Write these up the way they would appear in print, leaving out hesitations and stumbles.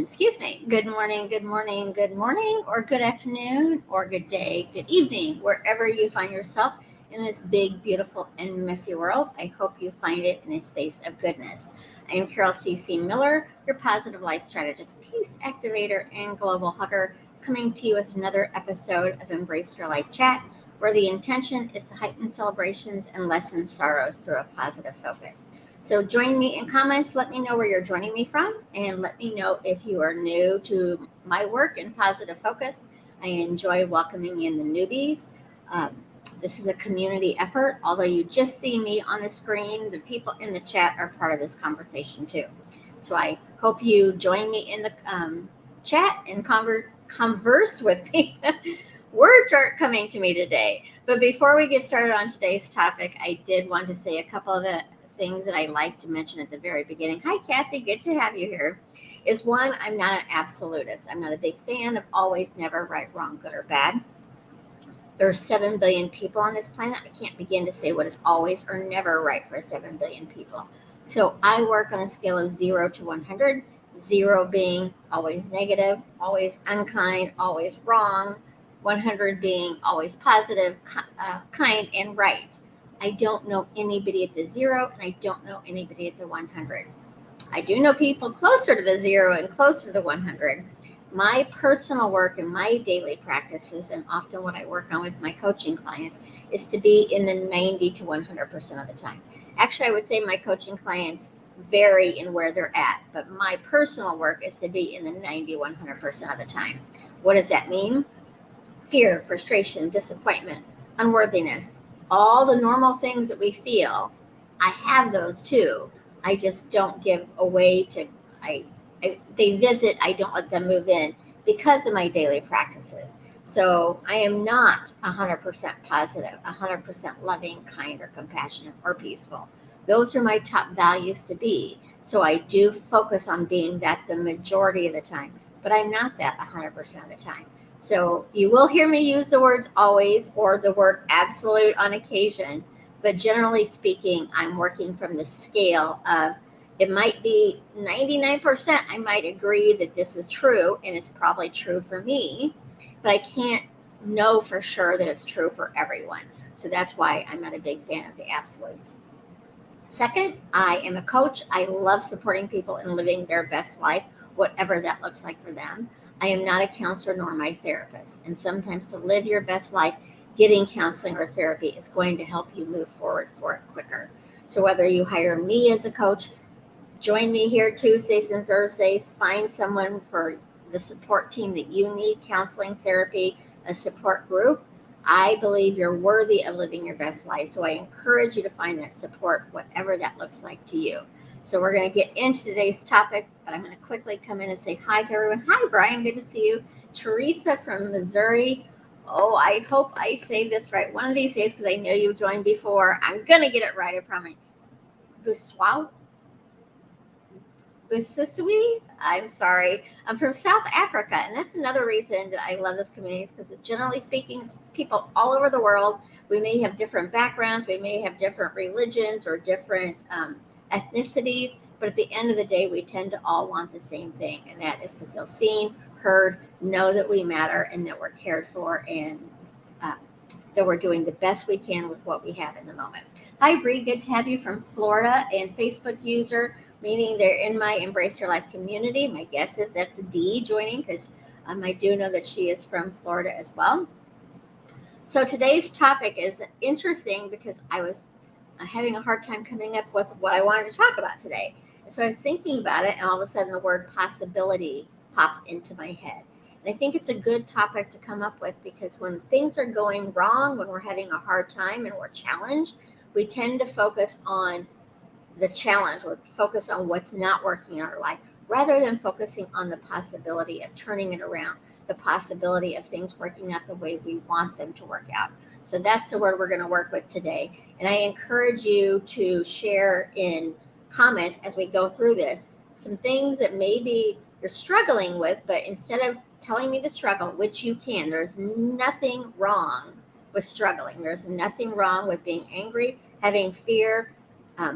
Excuse me. Good morning, good morning, good morning, or good afternoon, or good day, good evening, wherever you find yourself in this big, beautiful, and messy world. I hope you find it in a space of goodness. I am Carol C.C. Miller, your positive life strategist, peace activator, and global hugger, coming to you with another episode of Embrace Your Life Chat, where the intention is to heighten celebrations and lessen sorrows through a positive focus. So join me in comments. Let me know where you're joining me from, and let me know if you are new to my work in positive focus. I enjoy welcoming in the newbies. Um, this is a community effort. Although you just see me on the screen, the people in the chat are part of this conversation too. So I hope you join me in the chat and converse with me. Words aren't coming to me today. But before we get started on today's topic, I did want to say a couple of things that I like to mention at the very beginning. Hi, Kathy. Good to have you here. Is one, I'm not an absolutist. I'm not a big fan of always, never, right, wrong, good, or bad. There are 7 billion people on this planet. I can't begin to say what is always or never right for 7 billion people. So I work on a scale of 0 to 100, 0 being always negative, always unkind, always wrong, 100 being always positive, kind, and right. I don't know anybody at the 0, and I don't know anybody at the 100. I do know people closer to the 0 and closer to the 100. My personal work and my daily practices, and often what I work on with my coaching clients, is to be in the 90 to 100% of the time. Actually, I would say my coaching clients vary in where they're at, but my personal work is to be in the 90, 100% of the time. What does that mean? Fear, frustration, disappointment, unworthiness, all the normal things that we feel. I have those too. I just don't give away to, they visit, I don't let them move in because of my daily practices. So I am not 100% positive, 100% loving, kind, or compassionate, or peaceful. Those are my top values to be. So I do focus on being that the majority of the time, but I'm not that 100% of the time. So you will hear me use the words always or the word absolute on occasion, but generally speaking, I'm working from the scale of, it might be 99%. I might agree that this is true, and it's probably true for me, but I can't know for sure that it's true for everyone. So that's why I'm not a big fan of the absolutes. Second, I am a coach. I love supporting people in living their best life, whatever that looks like for them. I am not a counselor nor my therapist. And sometimes to live your best life, getting counseling or therapy is going to help you move forward for it quicker. So whether you hire me as a coach, join me here Tuesdays and Thursdays, find someone for the support team that you need, counseling, therapy, a support group. I believe you're worthy of living your best life. So I encourage you to find that support, whatever that looks like to you. So we're going to get into today's topic, but I'm going to quickly come in and say hi to everyone. Hi, Brian. Good to see you. Teresa from Missouri. Oh, I hope I say this right one of these days because I know you've joined before. I'm going to get it right, I promise. Busiswi? I'm sorry. I'm from South Africa, and that's another reason that I love this community because generally speaking, it's people all over the world. We may have different backgrounds. We may have different religions or different ethnicities, but at the end of the day, we tend to all want the same thing, and that is to feel seen, heard, know that we matter, and that we're cared for, and that we're doing the best we can with what we have in the moment. Hi, Bree. Good to have you from Florida, and Facebook user, meaning they're in my Embrace Your Life community. My guess is that's D joining because I do know that she is from Florida as well. So today's topic is interesting because I was having a hard time coming up with what I wanted to talk about today. And so I was thinking about it, and all of a sudden the word possibility popped into my head. And I think it's a good topic to come up with because when things are going wrong, when we're having a hard time and we're challenged, we tend to focus on the challenge or focus on what's not working in our life rather than focusing on the possibility of turning it around, the possibility of things working out the way we want them to work out. So that's the word we're going to work with today. And I encourage you to share in comments as we go through this some things that maybe you're struggling with, but instead of telling me the struggle, which you can, there's nothing wrong with struggling. There's nothing wrong with being angry, having fear,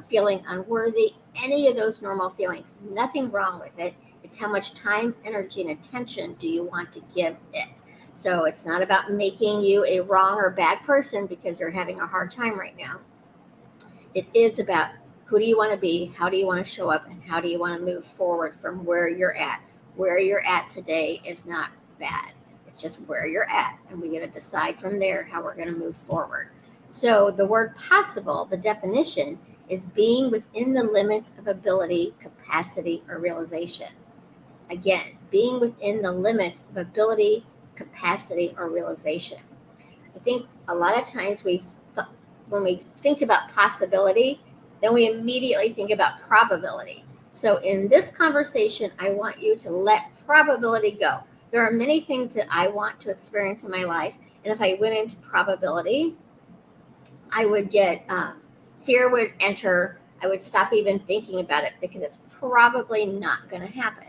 feeling unworthy, any of those normal feelings, nothing wrong with it. It's how much time, energy, and attention do you want to give it. So it's not about making you a wrong or bad person because you're having a hard time right now. It is about who do you want to be, how do you want to show up, and how do you want to move forward from where you're at. Where you're at today is not bad. It's just where you're at, and we got to decide from there how we're going to move forward. So the word possible, the definition, is being within the limits of ability, capacity, or realization. Again, being within the limits of ability, capacity, or realization. I think a lot of times when we think about possibility, then we immediately think about probability. So in this conversation, I want you to let probability go. There are many things that I want to experience in my life, and if I went into probability, I would get fear would enter. I would stop even thinking about it because it's probably not going to happen.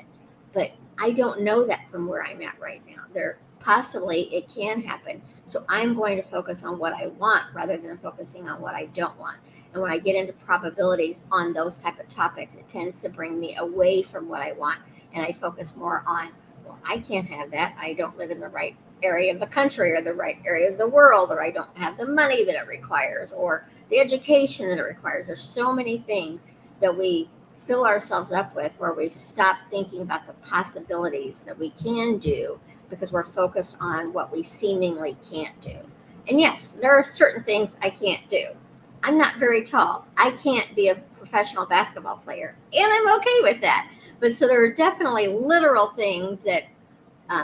But I don't know that from where I'm at right now. There possibly it can happen. So I'm going to focus on what I want rather than focusing on what I don't want. And when I get into probabilities on those type of topics, it tends to bring me away from what I want. And I focus more on, well, I can't have that. I don't live in the right area of the country or the right area of the world, or I don't have the money that it requires or the education that it requires. There's so many things that we fill ourselves up with where we stop thinking about the possibilities that we can do because we're focused on what we seemingly can't do. And yes, there are certain things I can't do. I'm not very tall. I can't be a professional basketball player, and I'm okay with that. But so there are definitely literal things that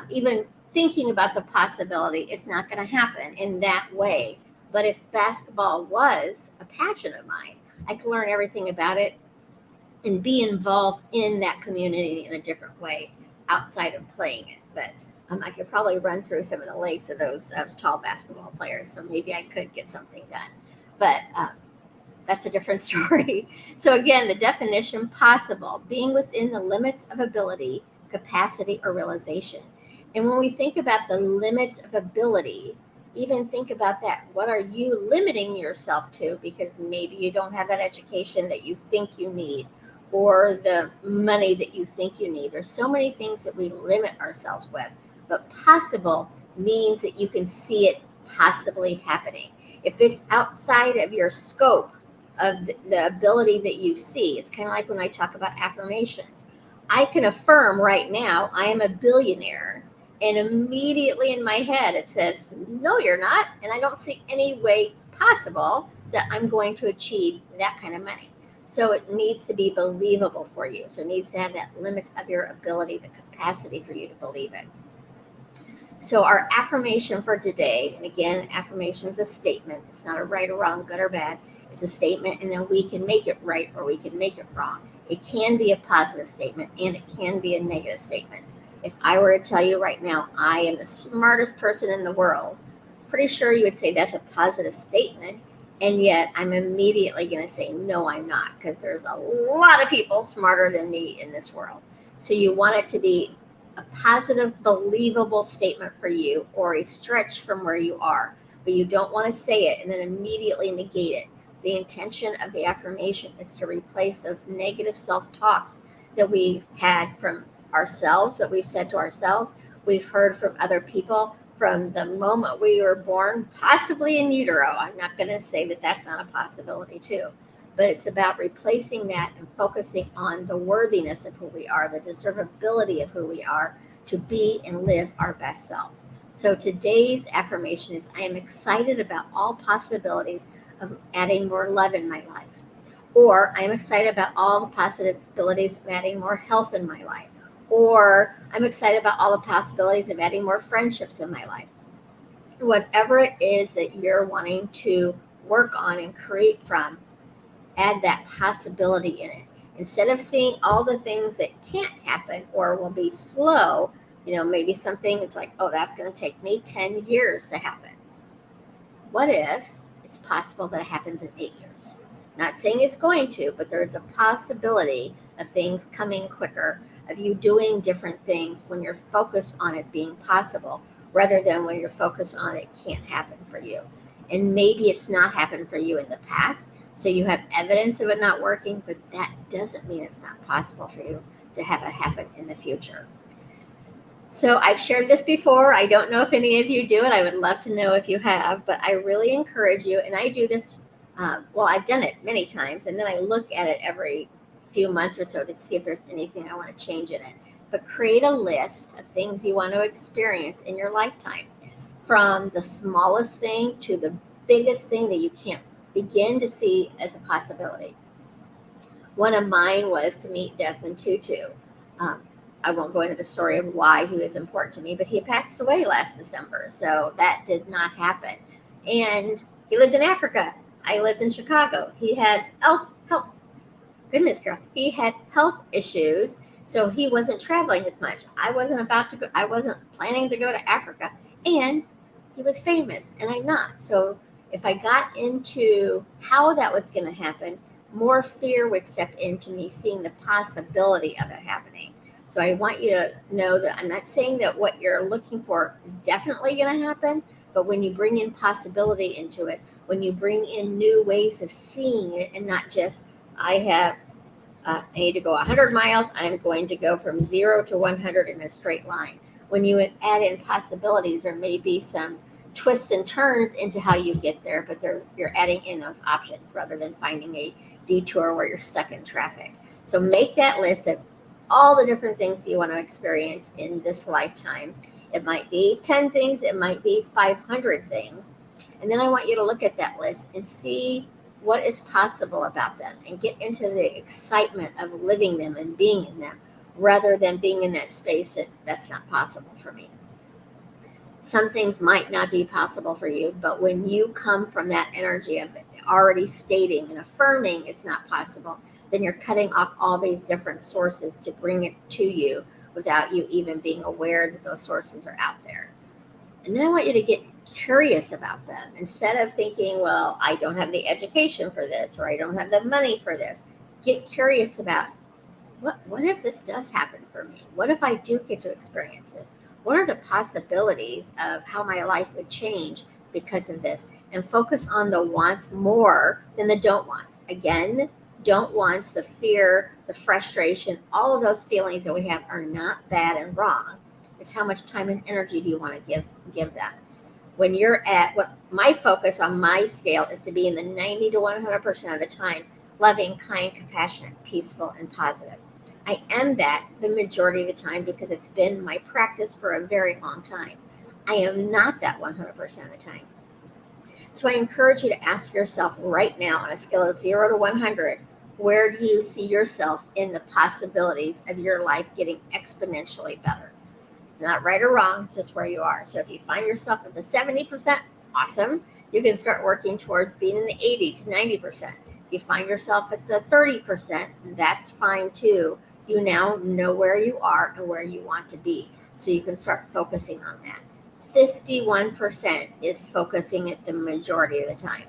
even thinking about the possibility, it's not going to happen in that way. But if basketball was a passion of mine, I could learn everything about it and be involved in that community in a different way outside of playing it. But I could probably run through some of the legs of those tall basketball players, so maybe I could get something done. But that's a different story. So again, the definition: possible, being within the limits of ability, capacity, or realization. And when we think about the limits of ability, even think about that. What are you limiting yourself to because maybe you don't have that education that you think you need, or the money that you think you need? There's so many things that we limit ourselves with. But possible means that you can see it possibly happening. If it's outside of your scope of the ability that you see, it's kind of like when I talk about affirmations. I can affirm right now I am a billionaire, and immediately in my head it says, no, you're not. And I don't see any way possible that I'm going to achieve that kind of money. So it needs to be believable for you. So it needs to have that limits of your ability, the capacity for you to believe it. So our affirmation for today, and again, affirmation is a statement. It's not a right or wrong, good or bad. It's a statement, and then we can make it right or we can make it wrong. It can be a positive statement and it can be a negative statement. If I were to tell you right now, I am the smartest person in the world, pretty sure you would say that's a positive statement. And yet I'm immediately going to say, no, I'm not, because there's a lot of people smarter than me in this world. So you want it to be a positive, believable statement for you, or a stretch from where you are, but you don't want to say it and then immediately negate it. The intention of the affirmation is to replace those negative self-talks that we've had from ourselves, that we've said to ourselves, we've heard from other people from the moment we were born, possibly in utero. I'm not going to say that that's not a possibility too, but it's about replacing that and focusing on the worthiness of who we are, the deservability of who we are to be and live our best selves. So today's affirmation is, I am excited about all possibilities of adding more love in my life. Or I am excited about all the possibilities of adding more health in my life. Or I'm excited about all the possibilities of adding more friendships in my life. Whatever it is that you're wanting to work on and create from, add that possibility in it. Instead of seeing all the things that can't happen or will be slow, maybe something it's like, oh, that's going to take me 10 years to happen. What if it's possible that it happens in 8 years? Not saying it's going to, but there's a possibility of things coming quicker, of you doing different things when you're focused on it being possible, rather than when you're focused on it can't happen for you. And maybe it's not happened for you in the past, so you have evidence of it not working, but that doesn't mean it's not possible for you. to have it happen in the future. So I've shared this before. I don't know if any of you do it. I would love to know if you have, but I really encourage you, and I do this, I've done it many times, and then I look at it every few months or so to see if there's anything I want to change in it. But create a list of things you want to experience in your lifetime, from the smallest thing to the biggest thing that you can't begin to see as a possibility. One of mine was to meet Desmond Tutu. I won't go into the story of why he was important to me, but he passed away last December, so that did not happen. And he lived in Africa. I lived in Chicago. He had health, goodness, girl, he had health issues, so he wasn't traveling as much. I wasn't planning to go to Africa, and he was famous, and I'm not. So if I got into how that was going to happen, more fear would step into me seeing the possibility of it happening. So I want you to know that I'm not saying that what you're looking for is definitely going to happen, but when you bring in possibility into it, when you bring in new ways of seeing it, and not just, I need to go 100 miles, I'm going to go from 0 to 100 in a straight line. When you add in possibilities, there may be some twists and turns into how you get there, but you're adding in those options rather than finding a detour where you're stuck in traffic. So make that list of all the different things you want to experience in this lifetime. It might be 10 things, it might be 500 things. And then I want you to look at that list and see what is possible about them and get into the excitement of living them and being in them, rather than being in that space that's not possible for me. Some things might not be possible for you, but when you come from that energy of already stating and affirming it's not possible, then you're cutting off all these different sources to bring it to you without you even being aware that those sources are out there. And then I want you to get curious about them. Instead of thinking, well, I don't have the education for this, or I don't have the money for this, get curious about what if this does happen for me? What if I do get to experience this? What are the possibilities of how my life would change because of this? And focus on the wants more than the don't wants. Again, don't wants, the fear, the frustration, all of those feelings that we have are not bad and wrong. It's how much time and energy do you want to give them. When you're at what my focus on my scale is to be in the 90 to 100% of the time, loving, kind, compassionate, peaceful, and positive. I am that the majority of the time because it's been my practice for a very long time. I am not that 100% of the time. So I encourage you to ask yourself right now, on a scale of 0 to 100, where do you see yourself in the possibilities of your life getting exponentially better? Not right or wrong, it's just where you are. So if you find yourself at the 70%, awesome. You can start working towards being in the 80 to 90%. If you find yourself at the 30%, that's fine too. You now know where you are and where you want to be. So you can start focusing on that. 51% is focusing it the majority of the time.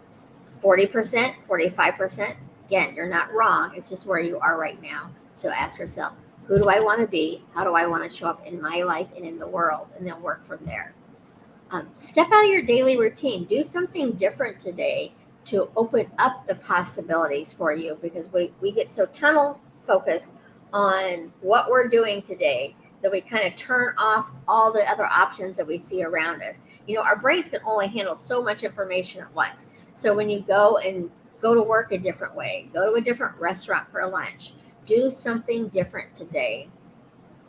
40%, 45%, again, you're not wrong. It's just where you are right now. So ask yourself, who do I want to be? How do I want to show up in my life and in the world? And then work from there. Step out of your daily routine. Do something different today to open up the possibilities for you, because we get so tunnel focused on what we're doing today that we kind of turn off all the other options that we see around us. You know, our brains can only handle so much information at once. So when you go to work a different way, go to a different restaurant for lunch, do something different today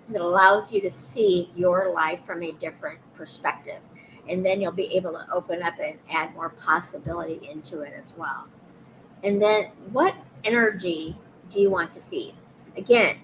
that allows you to see your life from a different perspective. And then you'll be able to open up and add more possibility into it as well. And then what energy do you want to feed? Again,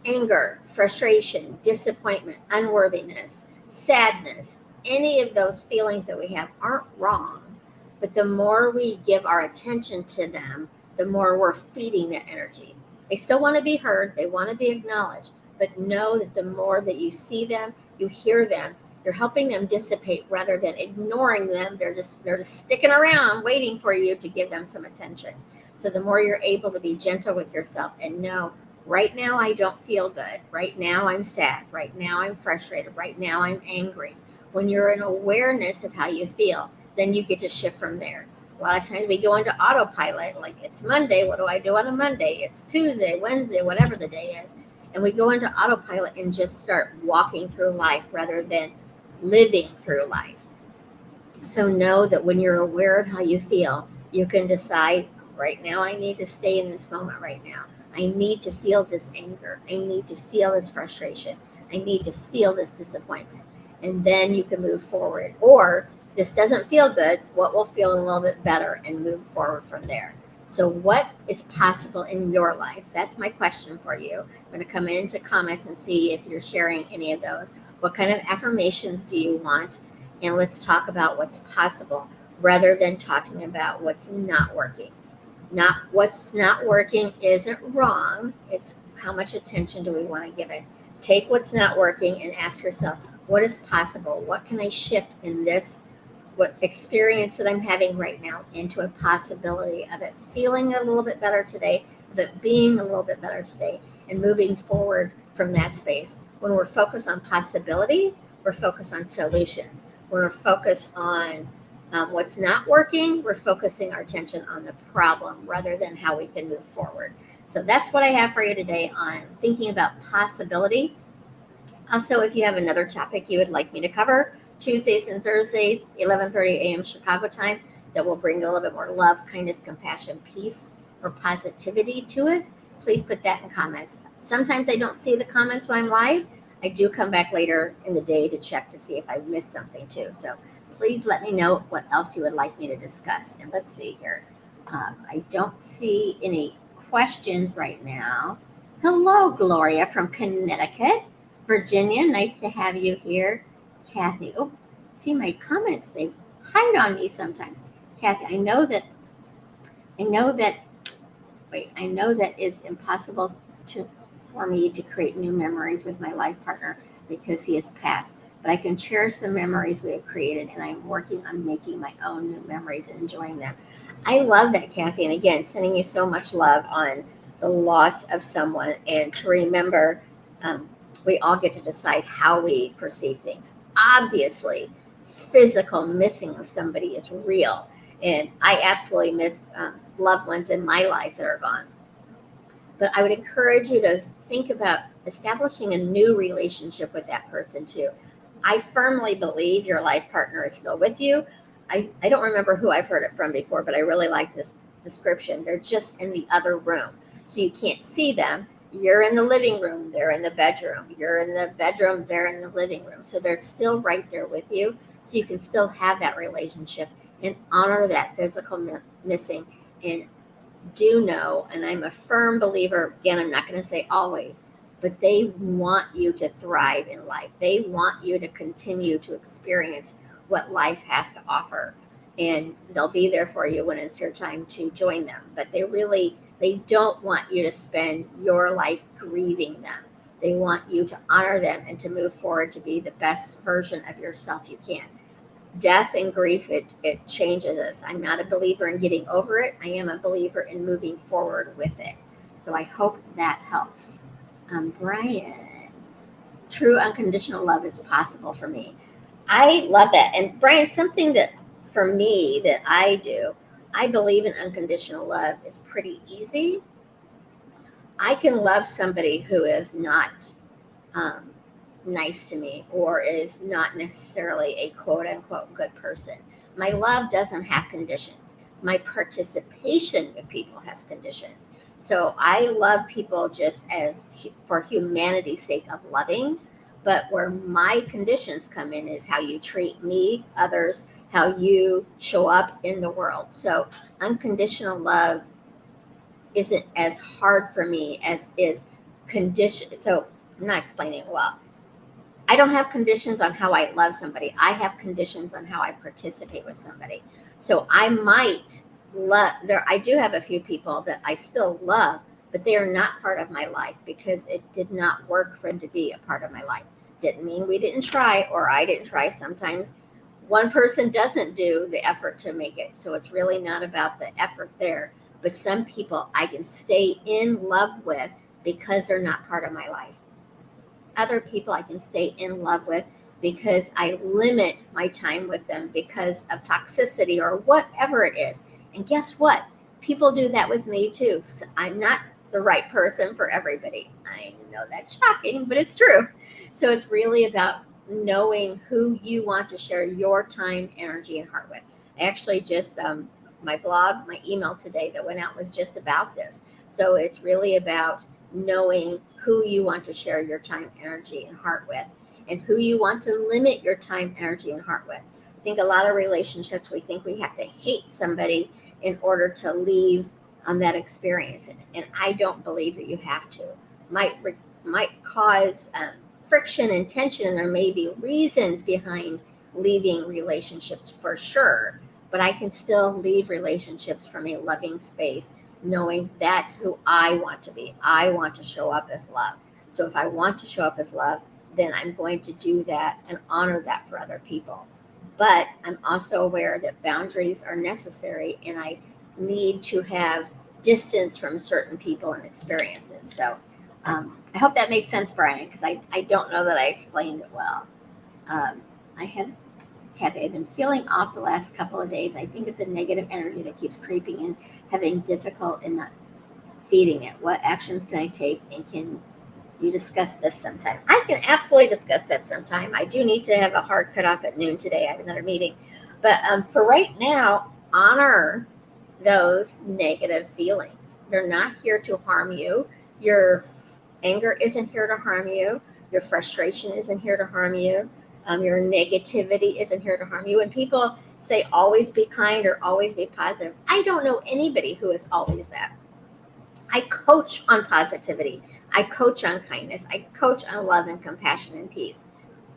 anger, frustration, disappointment, unworthiness, sadness, any of those feelings that we have aren't wrong. But the more we give our attention to them, the more we're feeding that energy. They still want to be heard. They want to be acknowledged. But know that the more that you see them, you hear them, you're helping them dissipate rather than ignoring them. They're just sticking around waiting for you to give them some attention. So the more you're able to be gentle with yourself and know, right now I don't feel good. Right now I'm sad. Right now I'm frustrated. Right now I'm angry. When you're in awareness of how you feel, then you get to shift from there. A lot of times we go into autopilot, like it's Monday, what do I do on a Monday? It's Tuesday, Wednesday, whatever the day is. And we go into autopilot and just start walking through life rather than living through life. So know that when you're aware of how you feel, you can decide right now, I need to stay in this moment right now. I need to feel this anger. I need to feel this frustration. I need to feel this disappointment. And then you can move forward. Or this doesn't feel good, what will feel a little bit better and move forward from there. So, what is possible in your life? That's my question for you. I'm going to come into comments and see if you're sharing any of those. What kind of affirmations do you want? And let's talk about what's possible rather than talking about what's not working. Not what's not working isn't wrong. It's how much attention do we want to give it. Take what's not working and ask yourself, what is possible? What can I shift in this what experience that I'm having right now into a possibility of it feeling a little bit better today, of it being a little bit better today, and moving forward from that space. When we're focused on possibility, we're focused on solutions. When we're focused on what's not working, we're focusing our attention on the problem rather than how we can move forward. So that's what I have for you today on thinking about possibility. Also, if you have another topic you would like me to cover, Tuesdays and Thursdays, 11:30 a.m. Chicago time, that will bring a little bit more love, kindness, compassion, peace, or positivity to it, please put that in comments. Sometimes I don't see the comments when I'm live. I do come back later in the day to check to see if I missed something too. So please let me know what else you would like me to discuss. And let's see here. I don't see any questions right now. Hello, Gloria from Connecticut. Virginia, nice to have you here. Kathy, oh, see my comments, they hide on me sometimes. Kathy, I know that it's impossible for me to create new memories with my life partner because he has passed. But I can cherish the memories we have created, and I'm working on making my own new memories and enjoying them. I love that, Kathy. And again, sending you so much love on the loss of someone, and to remember we all get to decide how we perceive things. Obviously, physical missing of somebody is real. And I absolutely miss loved ones in my life that are gone. But I would encourage you to think about establishing a new relationship with that person too. I firmly believe your life partner is still with you. I don't remember who I've heard it from before, but I really like this description. They're just in the other room. So you can't see them. You're in the living room, they're in the bedroom. You're in the bedroom, they're in the living room. So they're still right there with you. So you can still have that relationship and honor that physical missing. And do know, and I'm a firm believer, again, I'm not going to say always, but they want you to thrive in life. They want you to continue to experience what life has to offer. And they'll be there for you when it's your time to join them. But they don't want you to spend your life grieving them. They want you to honor them and to move forward to be the best version of yourself you can. Death and grief, it changes us. I'm not a believer in getting over it. I am a believer in moving forward with it. So I hope that helps. Brian, true unconditional love is possible for me. I love that. And Brian, something that for me that I do, I believe in unconditional love is pretty easy. I can love somebody who is not nice to me or is not necessarily a quote unquote good person. My love doesn't have conditions. My participation with people has conditions. So I love people just as for humanity's sake of loving, but where my conditions come in is how you treat me, others, how you show up in the world. So unconditional love isn't as hard for me as is condition. So I'm not explaining it well. I don't have conditions on how I love somebody. I have conditions on how I participate with somebody. So I might love there. I do have a few people that I still love, but they are not part of my life because it did not work for them to be a part of my life. Didn't mean we didn't try or I didn't try. Sometimes one person doesn't do the effort to make it. So it's really not about the effort there. But some people I can stay in love with because they're not part of my life. Other people I can stay in love with because I limit my time with them because of toxicity or whatever it is. And guess what? People do that with me too. So I'm not the right person for everybody. I know that's shocking, but it's true. So it's really about knowing who you want to share your time, energy, and heart with. I actually just, my blog, my email today that went out was just about this. So it's really about knowing who you want to share your time, energy, and heart with, and who you want to limit your time, energy, and heart with. I think a lot of relationships, we think we have to hate somebody in order to leave that experience. And I don't believe that you have to. Might cause friction and tension, and there may be reasons behind leaving relationships for sure. But I can still leave relationships from a loving space, knowing that's who I want to be. I want to show up as love. So if I want to show up as love, then I'm going to do that and honor that for other people. But I'm also aware that boundaries are necessary, and I need to have distance from certain people and experiences. So I hope that makes sense, Brian, because I don't know that I explained it well. I had, Kathy, I've been feeling off the last couple of days. I think it's a negative energy that keeps creeping in, having difficult in not feeding it. What actions can I take, and can you discuss this sometime? I can absolutely discuss that sometime. I do need to have a hard cutoff at noon today. I have another meeting. But for right now, honor those negative feelings. They're not here to harm you. Your anger isn't here to harm you. Your frustration isn't here to harm you. Your negativity isn't here to harm you. When people say always be kind or always be positive, I don't know anybody who is always that. I coach on positivity. I coach on kindness. I coach on love and compassion and peace.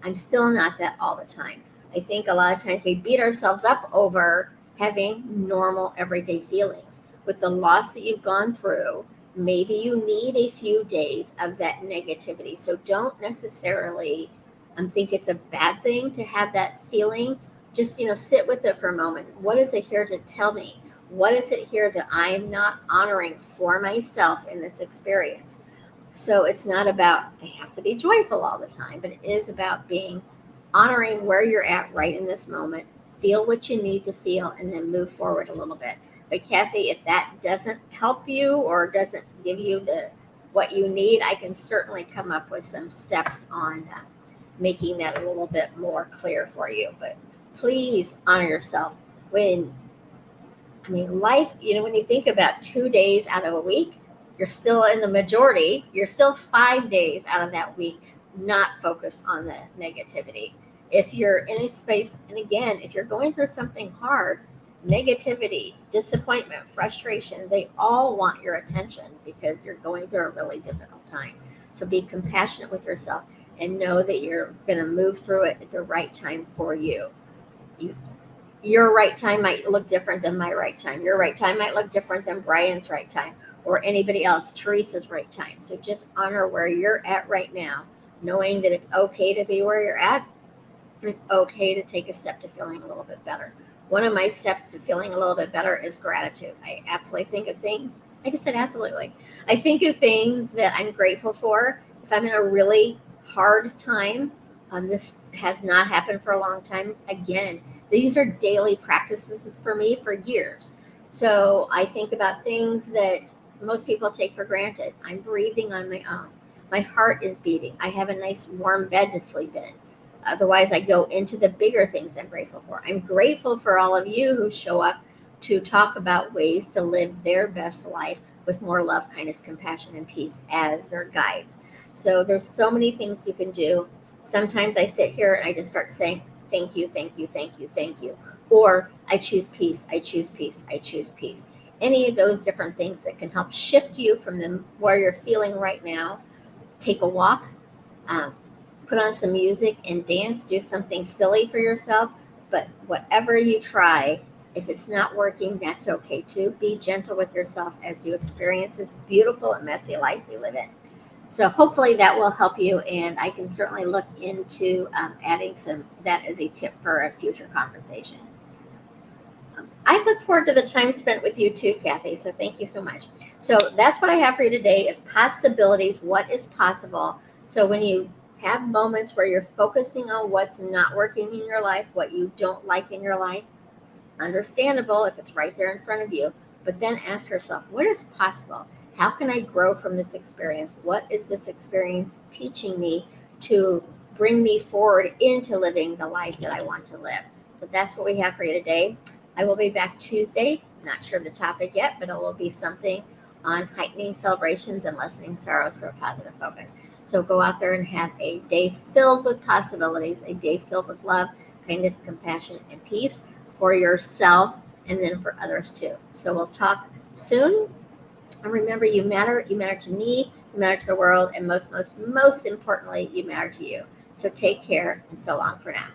I'm still not that all the time. I think a lot of times we beat ourselves up over having normal everyday feelings. With the loss that you've gone through, maybe you need a few days of that negativity. So don't necessarily think it's a bad thing to have that feeling. Just, sit with it for a moment. What is it here to tell me? What is it here that I'm not honoring for myself in this experience? So it's not about I have to be joyful all the time, but it is about honoring where you're at right in this moment. Feel what you need to feel, and then move forward a little bit. But Kathy, if that doesn't help you or doesn't give you what you need, I can certainly come up with some steps on making that a little bit more clear for you. But please honor yourself. Life, when you think about 2 days out of a week, you're still in the majority. You're still 5 days out of that week not focused on the negativity. If you're in a space, and again, if you're going through something hard, negativity, disappointment, frustration, they all want your attention because you're going through a really difficult time. So be compassionate with yourself and know that you're going to move through it at the right time for you. Your right time might look different than my right time. Your right time might look different than Brian's right time or anybody else, Teresa's right time. So just honor where you're at right now, knowing that it's okay to be where you're at. And it's okay to take a step to feeling a little bit better. One of my steps to feeling a little bit better is gratitude. I absolutely think of things. I just said absolutely. I think of things that I'm grateful for. If I'm in a really hard time, this has not happened for a long time. Again, these are daily practices for me for years. So I think about things that most people take for granted. I'm breathing on my own. My heart is beating. I have a nice warm bed to sleep in. Otherwise, I go into the bigger things I'm grateful for. I'm grateful for all of you who show up to talk about ways to live their best life with more love, kindness, compassion, and peace as their guides. So there's so many things you can do. Sometimes I sit here and I just start saying, thank you, thank you, thank you, thank you. Or I choose peace, I choose peace, I choose peace. Any of those different things that can help shift you from where you're feeling right now. Take a walk. Put on some music and dance, do something silly for yourself. But whatever you try, if it's not working, that's okay too. Be gentle with yourself as you experience this beautiful and messy life we live in. So hopefully that will help you, and I can certainly look into adding that as a tip for a future conversation. I look forward to the time spent with you too, Kathy, so thank you so much. So that's what I have for you today is possibilities, what is possible. So when you Have moments where you're focusing on what's not working in your life, what you don't like in your life. Understandable if it's right there in front of you, but then ask yourself, what is possible? How can I grow from this experience? What is this experience teaching me to bring me forward into living the life that I want to live? So that's what we have for you today. I will be back Tuesday. Not sure of the topic yet, but it will be something on heightening celebrations and lessening sorrows for a positive focus. So go out there and have a day filled with possibilities, a day filled with love, kindness, compassion, and peace for yourself and then for others too. So we'll talk soon. And remember, you matter. You matter to me, you matter to the world, and most importantly, you matter to you. So take care and so long for now.